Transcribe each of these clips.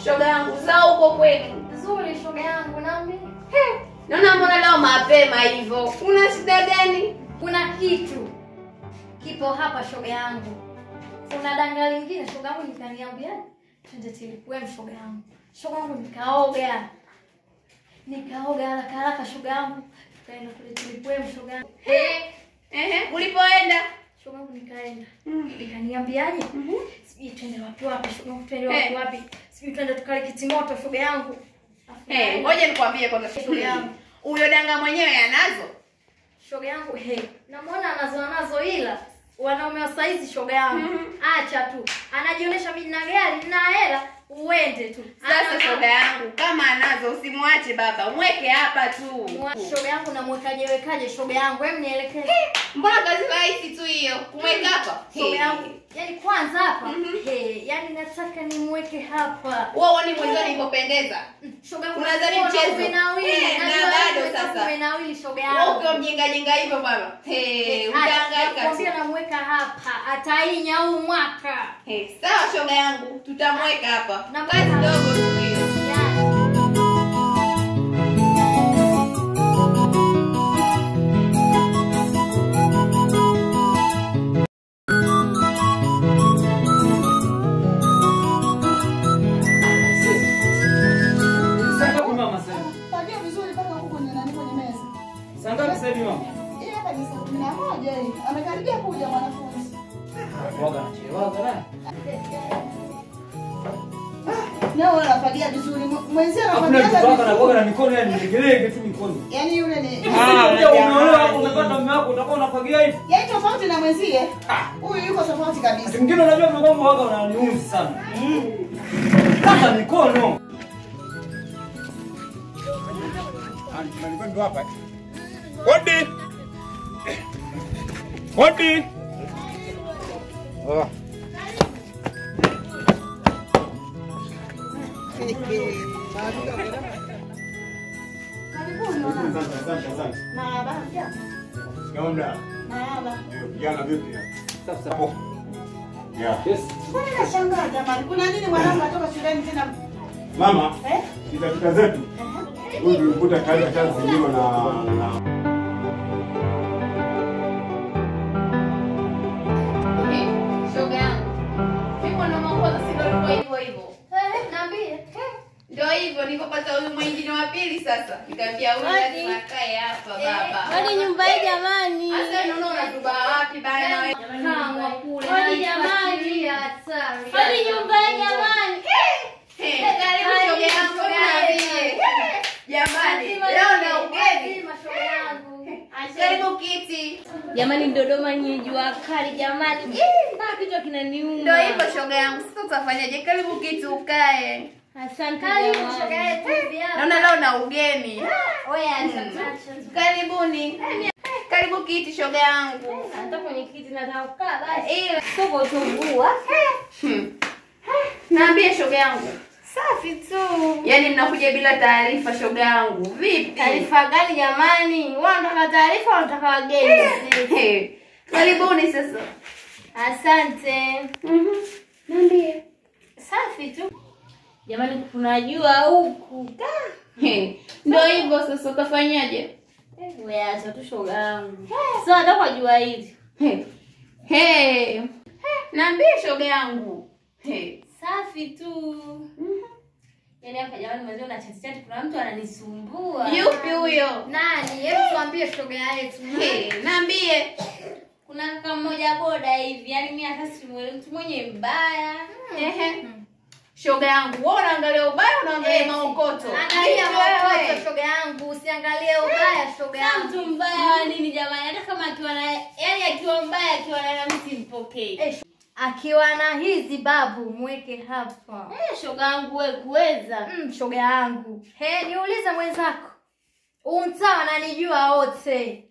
Shoga yangu za uko kweli? Nzuri shoga yangu nami. Naona mbona leo mapema hivyo. Kuna shida gani? Kuna kitu kipo hapa shoga yangu. Kuna danga lingine shoga yangu nikaniambia twende tilipwe shoga yangu. Shoga yangu nikaoga haraka shoga yangu. Tukaenda kule tilipwe shoga yangu. Ulipoenda? Shoga yangu nikaenda. Nikaniambiaje? Sijui twende wapi shoga yangu, twende wapi? Sijui twende tukale kitimoto shoga yangu. Ngoja nikwambie kwanza shoga yangu. Huyo danga mwenyewe anazo? Shoga yangu namuona anazo ila wanaume wa saizi shoga yangu. Acha tu. Anajionyesha mimi na gari na hela uende tu. Sasa shoga yangu kama anazo usimwache baba. Mweke hapa tu. Shoga yangu namwekaje shoga yangu? Hebu nielekeze. Mbona kazi rahisi tu hiyo? Kumweka hapa? Shoga yangu. Yaani kwanza hapa. Yaani nataka nimweke hapa. Wewe ni mwanzo nilipopendeza. Shoga yangu unadhani mchezo? Na bado sasa. Umenawili shoga yangu. Uko mjinga hivyo baba. Utahangaika. Nakwambia namweka hapa. Atainya huu mwaka. Sawa shoga yangu. Tutamweka hapa. Na kazi ndogo tu hiyo. Sanga msaidia mama. Ile hapa ni saa 11 hii. Amekaribia kuja mwanafunzi. Waga na. Na wewe unafagia vizuri. Mwenzio anafagia vizuri. Hakuna na kuoga na mikono yani nigelege tu mikono. Yaani yule ni unaona hapo umepata mume wako utakuwa unafagia hivi. Yaani tofauti na mwenzie. Huyu yuko tofauti kabisa. Mwingine unajua mume wangu waga unaniuzi sana. Sasa mikono. Nalikuwa ndo hapa. Odi! Odi! Oh. Asante. Naona. Jana vipi? Sasa. Yeah. Yes. Nashangaa jamani. Kuna nini mwanangu atoka shuleni tena? Mama, kitapita zetu. Huyu nilikuta kazi zingine na shoga yangu. Mimi na mambo sio hivyo. Niambie. Ndio hivyo nilipopata huyu mwingine wa pili sasa. Nikamwambia huyu lazima akae hapa baba. Hadi nyumba hii jamani. Sasa unaona unatuba wapi bana wewe? Kama kule. Hadi jamani. Hatari. Hadi nyumba hii jamani. Karibu shoga yangu niambie. Jamani, leo na ugeni. Karibu kiti. Jamani Dodoma ni jua kali jamani. Mpaka kichwa kinaniuma. Ndio hivyo shoga yangu. Sasa utafanyaje? Karibu kiti ukae. Asante Karibu jamani. shoga yetu. Naona leo na ugeni. Oya Karibuni. Karibu kiti shoga yangu. Hata kwenye kiti nataka kukaa basi. Soko tumbua. Naambie shoga yangu. Safi tu. Yaani mnakuja bila taarifa shoga yangu. Vipi? Taarifa gani jamani? Wao wanataka taarifa, wanataka wageni. Karibuni sasa. Asante. Naambie. Safi tu. Jamani tunajua huku. Ndio hivyo sasa utafanyaje? Wewe acha tu shoga yangu. Sio hata kwa jua hili. Naambie shoga yangu. Safi tu. Yaani hapa jamani mwanzo na chat kuna mtu ananisumbua. Yupi huyo? Nani? Hebu tuambie shoga yetu. Naambie. Kuna kaka mmoja boda hivi. Yaani mimi hata simuelewi mtu mwenye mbaya. Shoga yangu, wewe unaangalia ubaya unaangalia maokoto? Angalia maokoto shoga yangu, usiangalie ubaya shoga yangu. Mtu mbaya wa nini jamani? Hata kama akiwa na yaani akiwa mbaya akiwa na mimi simpokei. Akiwa na hizi babu mweke hapa. Shoga yangu wewe kuweza. Shoga yangu. Niulize mwenzako. Umtaa ananijua wote.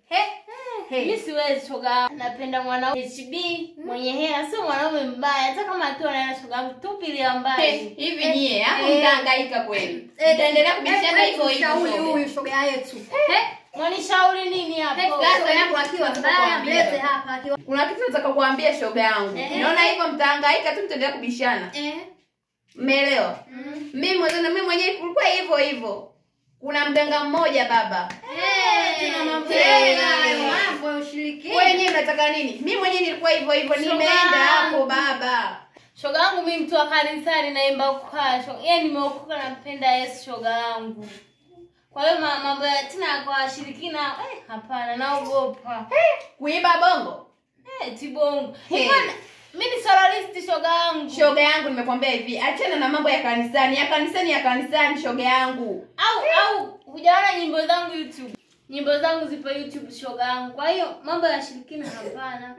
Mimi siwezi shoga. Napenda mwanaume HB mwenye hela, sio mwanaume mbaya. Hata kama akiwa na shoga yangu tupilia mbali. Hivi nyie hapo mtahangaika kweli. Utaendelea kubishana hivyo hivyo. Huyu shoga yetu. Mwanishauri nini hapo? Sasa yangu akiwa mbaya mlete hapa akiwa. Kuna kitu nataka kuambia shoga yangu. Naona hivyo mtahangaika tu mtaendelea kubishana. Umeelewa? Mimi mwenyewe kulikuwa hivyo hivyo. Kuna mganga mmoja baba. Tuna mambo ya ushirikina. Wewe wenyewe unataka nini? Mimi mwenyewe nilikuwa hivyo hivyo, nimeenda hapo baba. Shoga yangu mimi mtu wa kanisani naimba kwa shoga. Yeye nimeokoka nampenda Yesu shoga yangu. Kwa hiyo mambo ya tena kwa washirikina hapana naogopa. Kuiba bongo? Tibongo. Hey. Mimi ni soloist shoga yangu. Shoga yangu nimekwambia hivi, achana na mambo ya kanisani. Ya kanisani shoga yangu. Au hujaona nyimbo zangu YouTube. Nyimbo zangu zipo YouTube shoga yangu. Kwa hiyo mambo ya shirikina hapana.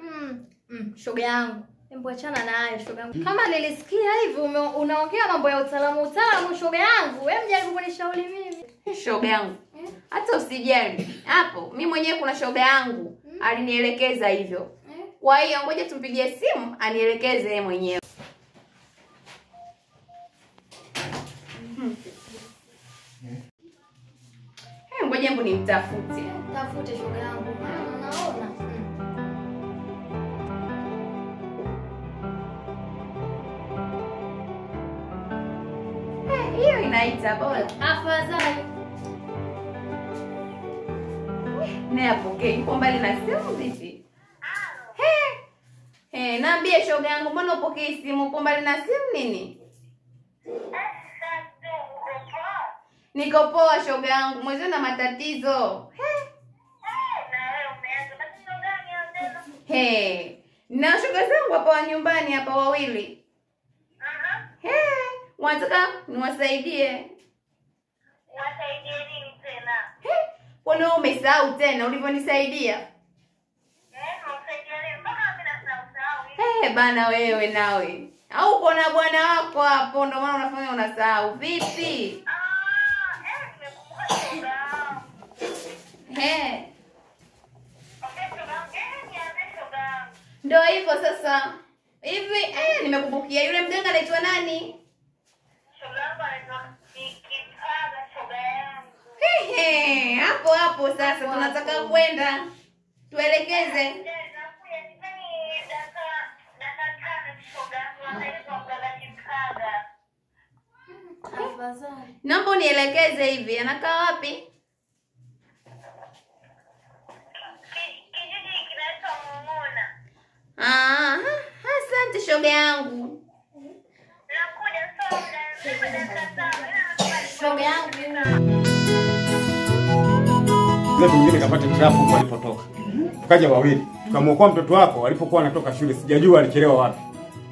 Shoga yangu. Hebu achana na hayo shoga yangu. Kama nilisikia hivi unaongea mambo ya utaalamu shoga yangu. Wewe mjaribu kunishauri mimi. Shoga yangu. Hata usijali. Hapo mimi mwenyewe kuna shoga yangu alinielekeza hivyo. Kwa hiyo ngoja tumpigie simu anielekeze yeye mwenyewe. Ngoja hebu nimtafute. Tafute shoga yangu. Unaona? Hiyo inaita bora. Afadhali. Naye apokee. Yuko mbali na simu vipi? Naambie shoga yangu, mbona upokee simu? Uko mbali na simu nini? Niko poa shoga yangu, mwezi na matatizo. Na shoga zangu hapa nyumbani hapa wawili. Wanataka niwasaidie. Wasaidie nini tena? Kwani wewe umesahau tena ulivyonisaidia? Msaidia nini? Mpaka mimi nasahau. Bana wewe nawe. Au uko na bwana wako hapo ndio maana unafanya unasahau. Vipi? Nimekumbuka shoga. Ndio hivyo sasa. Hivi nimekumbukia yule mganga anaitwa nani? Hapo sasa tunataka kwenda. Tuelekeze. Naomba unielekeze hivi. Anakaa wapi? Kijiji kinaitwa Mumuna. Asante shoga yangu. Nakuja soda. Shoga yangu. Mwingine kapata trafu walipotoka. Tukaja wawili. Tukamwokoa mtoto wako walipokuwa anatoka shule. Sijajua alichelewa wapi.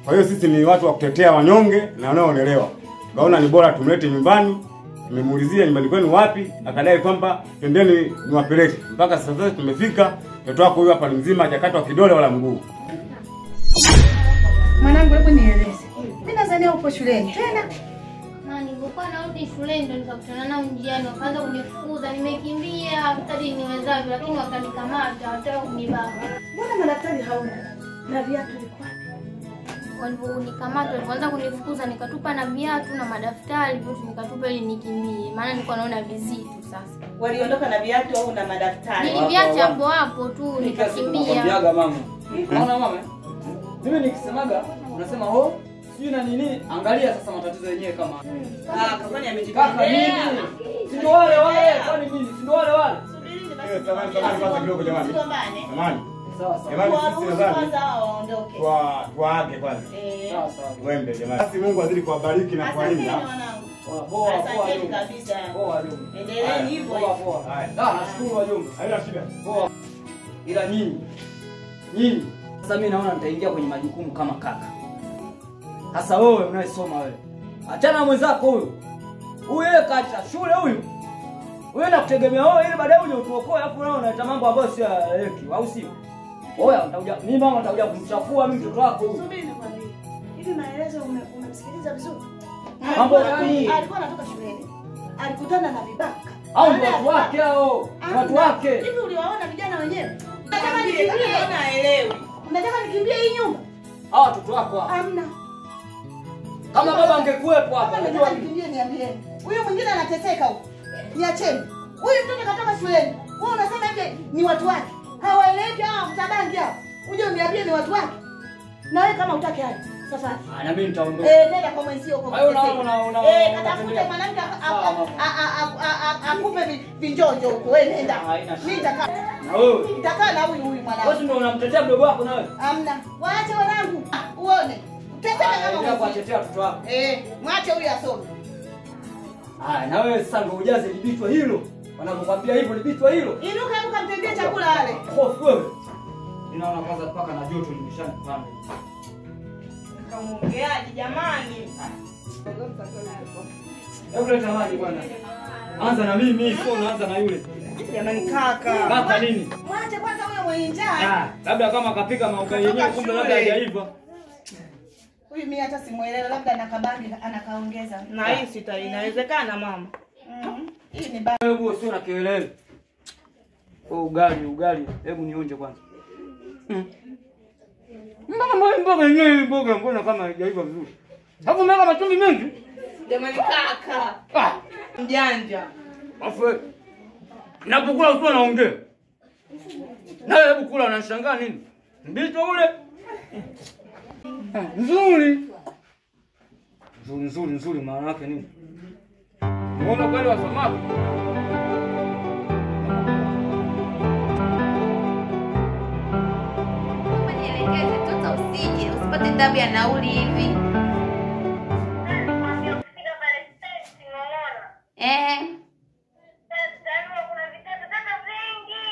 Kwa hiyo sisi ni watu wa kutetea wanyonge na wanaoonelewa. Tukaona ni bora tumlete nyumbani. Tumemuulizia nyumbani kwenu wapi, akadai kwamba twendeni niwapeleke. Mpaka sasa tumefika. Mtoto wako huyu hapa ni mzima, hajakatwa kidole wala mguu. Mwanangu, hebu nieleze. Mimi nadhani upo shuleni tena. Nilikuwa narudi shuleni ndo nikakutana nao njiani, wakaanza kunifukuza, nimekimbia hadi niwezavyo, lakini wakanikamata, wataka kunibaka. Mbona madaktari hauna? Na viatu vilikuwa wapi? Waliponikamata, walipoanza kunifukuza, nikatupa na viatu na madaftari, vitu nikatupa ili nikimbie, maana nilikuwa naona vizito sasa. Waliondoka na viatu au na madaftari? Niliviacha hapo tu, nikakimbia. Nakwambiaga mama. Unaona mama? Mimi nikisemaga unasema sijui na nini, angalia sasa matatizo yenyewe kama. Kwani amejipanga nini? Si ndio wale, kwani mimi si ndio wale? Subirini basi. Samahani kwanza kidogo jamani. Samahani. Sawa. Jamani sisi nadhani Kwanza waondoke. tuage kwanza. Sawa. Wembe jamani. Basi Mungu azidi kuwabariki na kuwalinda. Poa. Asante kabisa. Poa jumbe. Endeleeni hivyo. Poa. Haya. Nashukuru wajumbe. Haina shida. Poa. Ila nyinyi sasa mimi naona nitaingia kwenye majukumu kama kaka. Sasa wewe unayesoma wewe, achana na mwenzako huyo. Huyo kacha shule huyo. Wewe nakutegemea wewe ili baadaye uje utuokoe, alafu wewe unaita mambo ambayo sio yaeleweki, au sio? Oya, mimi mama nitakuja kumchafua mimi mtoto wako huyo. Subiri nikwambie. Hivi maelezo umemsikiliza vizuri? Mambo gani? Alikuwa anatoka shuleni. Alikutana na vibaka. Au ndio watu wake hao? Watu wake. Hivi uliwaona vijana wenyewe? Nataka nikimbie. Naelewi. Unataka nikimbie hii nyumba? Hao watoto wako hapa. Hamna. Kama baba angekuepo hapa, Nataka unajua nikimbie niambieni. Huyu mwingine anateseka huko. Niacheni. Huyu mtoto katoka shuleni. Wewe unasema hivi ni watu wake. Hawaeleweki hao mtabangi hao. Uje uniambie ni watu wake. Na wewe kama utaki haya. Safari. Na mimi nitaondoka. Nenda kwa mwenzio huko. Hayo una katafute mwanamke akupe vinjonjo huko. Wewe nenda. Mimi nitakaa. Na wewe? Nitakaa na huyu mwanangu. Wewe ndio unamtetea mdogo wako na wewe? Hamna. Waache wanangu. Uone. Uteteke kama wewe. Kuatetea watoto wako. Mwache huyu asome. Na wewe sasa ndio ujaze libitwa hilo. Wanapokuambia hivyo libitwa hilo. Inuka mtendee chakula ale. Hofu wewe. Ninaona kwanza paka na joto limeshanipanda. Kamuongeaji jamani. Hebu leta maji bwana. Anza na mimi, sio unaanza na yule. Jamani kaka. Kaka nini? Mwache kwanza huyo mwenye njaa. Labda kama akapika maugali yenyewe kumbe labda hajaiva. Huyu mimi hata simuelewa, labda nakabaki anakaongeza. Na hii inawezekana mama. Hii ni baba. Hebu sio na kelele. Ugali. Hebu nionje kwanza. Mboga yenyewe mbona kama haijaiva vizuri. Hapo mega matumbi mengi. Jamani kaka. Mjanja. Afu napokula usiwe naongea. Na hebu kula unashangaa nini? Mbito ule. Nzuri maana yake nini? Unaona kweli wa samaki? Nielekeze toto usije, usipate tabu ya nauli hivi. Nikwambia ukifika pale stage unaona. Sasa kuna vitabu taka vingi.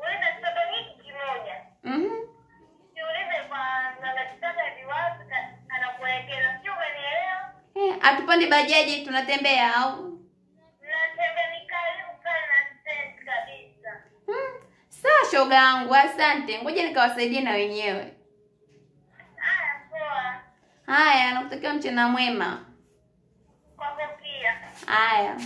Uliza kitabu hiki kimoja. Siulize kwa nganga kitaka viwapi anakuelekeza. Sio umenielewa? Atupande bajaji tunatembea au? Natembea ni karibu pale na stage kabisa. Sawa shoga yangu, asante. Ngoja nikawasaidie na wenyewe. Haya poa. Haya, nakutakia mchana mwema. Kwako pia. Haya.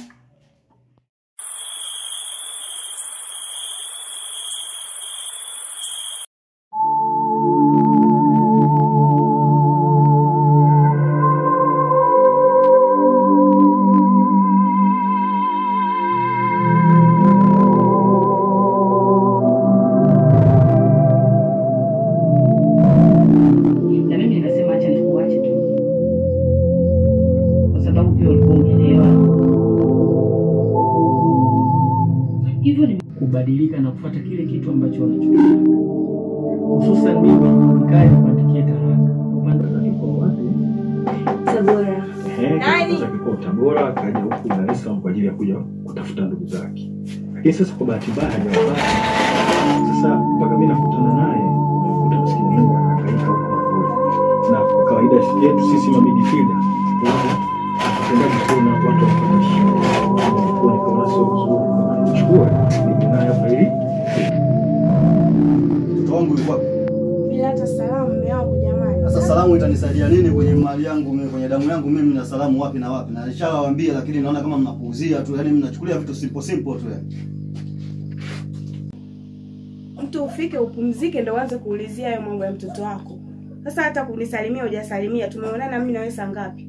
kubadilika na kufuata kile kitu ambacho unachotaka. Hususan mimi nikae kuandikia taraka. Upande wa yuko wapi? Tabora. Nani? Sasa yuko Tabora akaja huku Dar es Salaam kwa ajili ya kuja kutafuta ndugu zake. Lakini sasa kwa bahati mbaya hajapata. Sasa mpaka mimi nakutana naye, nakuta msikia Mungu anahangaika huko na kwa kawaida yetu sisi ma midfielder tunapenda kuona watu wanaishi. Kwa nikaona sio nzuri chukua ni nayo faili. Mtoto wangu yuko wapi? Bila hata salamu mume wangu jamani. Sasa salamu itanisaidia nini kwenye mali yangu mimi, kwenye damu yangu mimi, na salamu wapi na wapi? Na nishawaambia lakini naona kama mnapuuzia tu, yani mnachukulia vitu simple tu yani. Mtu ufike upumzike ndio uanze kuulizia hayo mambo ya mtoto wako. Sasa hata kunisalimia hujasalimia, tumeonana mimi na wewe saa ngapi?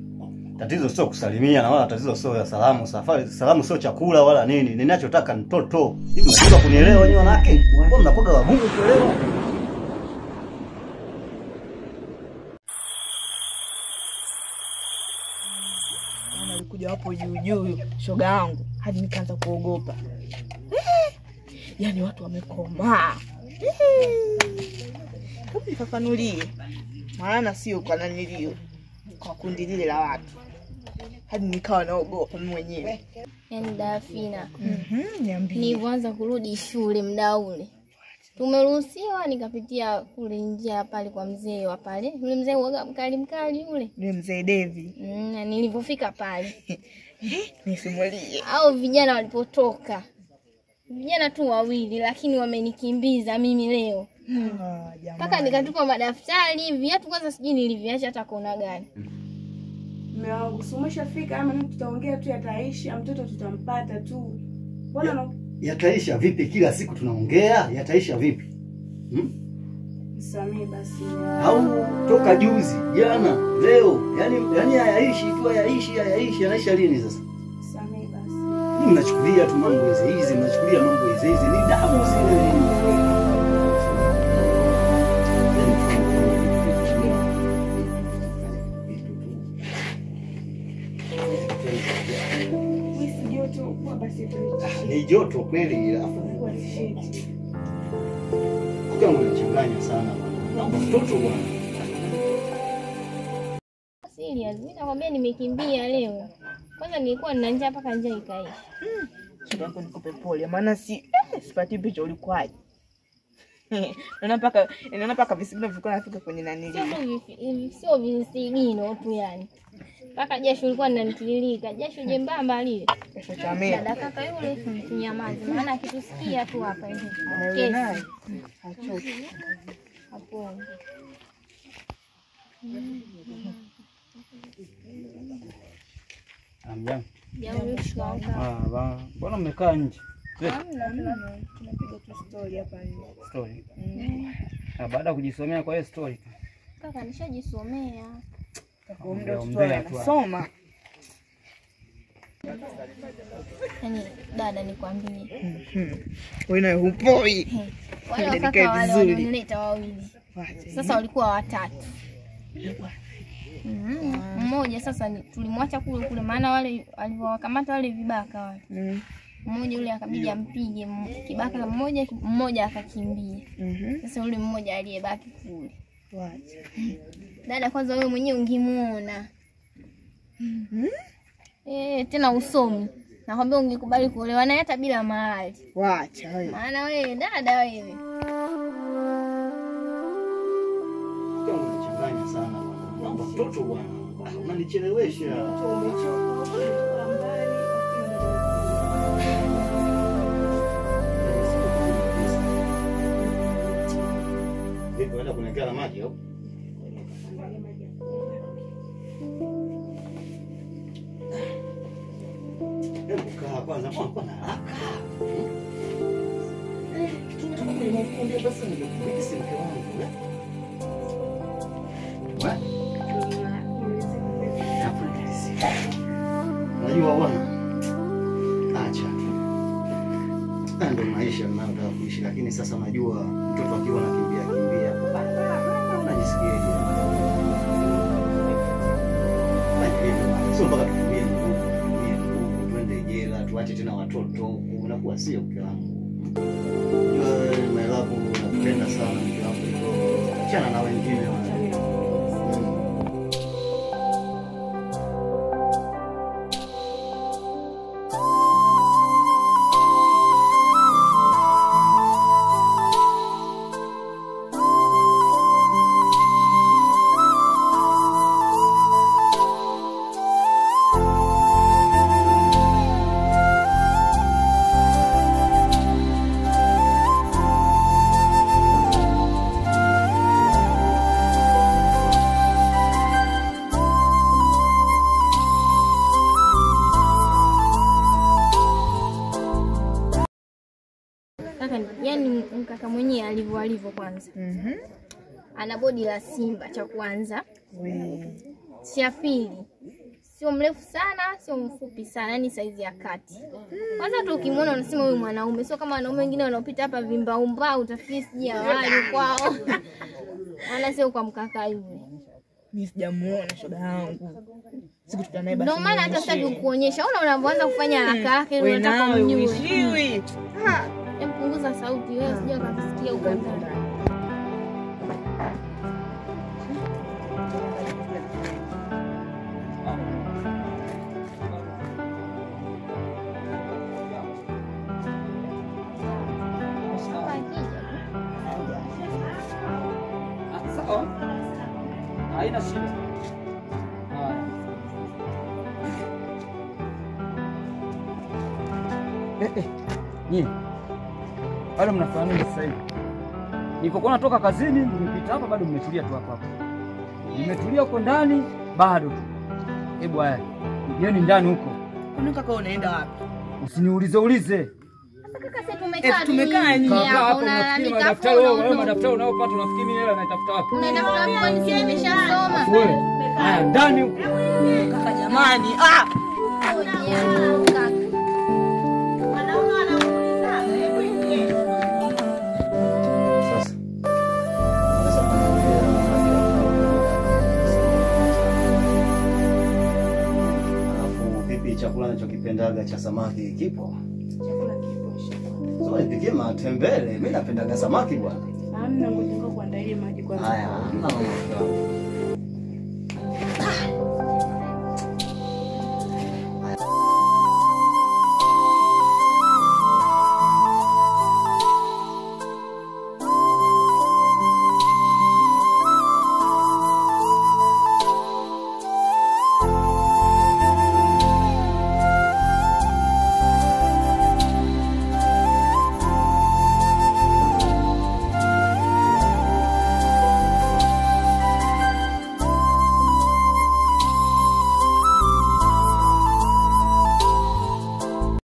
Tatizo sio kusalimia na wala tatizo sio ya salamu. Safari salamu sio chakula wala nini. Ninachotaka ni mtoto. Hivi mnataka kunielewa wenyewe wanawake? Mbona mnakoga wagumu kuelewa? Alikuja hapo juu shoga yangu hadi nikaanza kuogopa. Yaani watu wamekomaa. Hebu nifafanulie. Maana sio kwa nanilio. Kwa kundi lile la watu. Hadi nikawa naogopa mimi mwenyewe. Yaani Dafina. Niambie. Nilianza kurudi shule muda ule. Tumeruhusiwa nikapitia kule njia pale kwa mzee wa pale. Yule mzee huaga mkali yule. Yule mzee Devi. Na nilipofika pale. Nisimulie. Au vijana walipotoka. Vijana tu wawili lakini wamenikimbiza mimi leo. Kaka nikatupa madaftari, viatu kwanza sijui niliviacha hata kona gani. Mume wangu, umeshafika ama tutaongea tu yataisha, mtoto tutampata tu. Mbona Yataisha vipi? Kila siku tunaongea, yataisha vipi? Samee basi. Au toka juzi, jana, leo, yani hayaishi tu, hayaishi, yanaisha lini sasa? Samee basi. Mimi mnachukulia tu mambo hizi, mnachukulia mambo hizi, ni damu zile. Wisi joto kwa basi Ni joto kweli alafu kwa t-shirt. kama unachanganya sana bwana. Naomba mtoto bwana. Serious, mimi nakwambia nimekimbia leo. Kwanza nilikuwa nina njaa mpaka njaa ikaisha. Shida yako nikupe pole maana sipati picha ulikwaje. Naona paka visigino vilikuwa nafika kwenye nanili. Sio visigino tu yani. Mpaka jasho lilikuwa linanitiririka. Jasho jembamba lile. Jasho cha mimi. Dada kaka yule kinyamazi maana akitusikia tu hapa hivi. Wewe naye. Achoki. Hapo. Amjambo. Jambo. Mbona mmekaa nje? Tunapiga tu story hapa nje. Story. Baada ya kujisomea kwa hiyo story. Kaka nishajisomea. Kwa muda tunasoma. Yaani dada nikwambie. Wewe naye hupoi. Wale kaka wale walionileta wawili. Sasa walikuwa watatu. Mmoja sasa tulimwacha kule maana wale walivyowakamata wale vibaka wale. Mmoja yule akabidi ampige kibaka mmoja akakimbia. Sasa yule mmoja aliyebaki kule. Dada kwanza wewe mwenyewe ungemuona. Tena usomi. Nakwambia ungekubali kuolewa naye hata bila mahali. Waacha wewe. Maana wewe dada wewe. Kama unachanganya sana bwana. Naomba mtoto bwana. Unanichelewesha. Umechoka kwa mbali. Vipi unaenda kunekea maji au? Hebu kaa kwanza kwa haraka. Tunakuambia basi nikupigie mke wangu. Unajua bwana? Acha. Ndio maisha ninayotaka kuishi lakini sasa najua mtoto akiwa anakimbia najisikia sio mpaka tutumie nguvu twende jela tuache tena watoto unakuwa sio mke wangu. My love nakupenda sana mke wangu achana na wengine Yaani mkaka mwenyewe alivyo kwanza. Ana bodi la simba cha kwanza. Cha pili. Sio mrefu sana, sio mfupi sana, yani saizi ya kati. Kwanza tu ukimwona unasema huyu mwanaume, sio kama wanaume wengine wanaopita hapa vimbaumba utafikiri siji awali kwao. Ana sio kwa mkaka yule. Mimi sijamuona shoga yangu. Siku tutanaye basi. Ndio maana hata sasa kukuonyesha. Unaanza kufanya haraka yake ili unataka kumjue. Punguza sauti wewe sija kusikia huko ndani. Sawa. Haina shida. Nini? Bado mnafanya nini sasa hivi? Nilipokuwa natoka kazini, nimepita hapa bado mmetulia tu hapa. Nimetulia huko ndani bado tu. Hebu haya. Yeye ndani huko. Kwani kaka unaenda wapi? Usiniulize. Kaka sasa tumekaa nje hapa unafikiri madaftari wewe madaftari unaopata unafikiri mimi hela naitafuta wapi? Unaenda kwa nini nimeshasoma? Wewe. Haya ndani huko. Kaka jamani. Mimi chakula ninachokipendaga cha samaki kipo. Chakula kipo. So nipikie matembele. Mimi napendaga samaki bwana. Hamna, ngoja kuandalia maji kwanza. Haya, hamna mambo.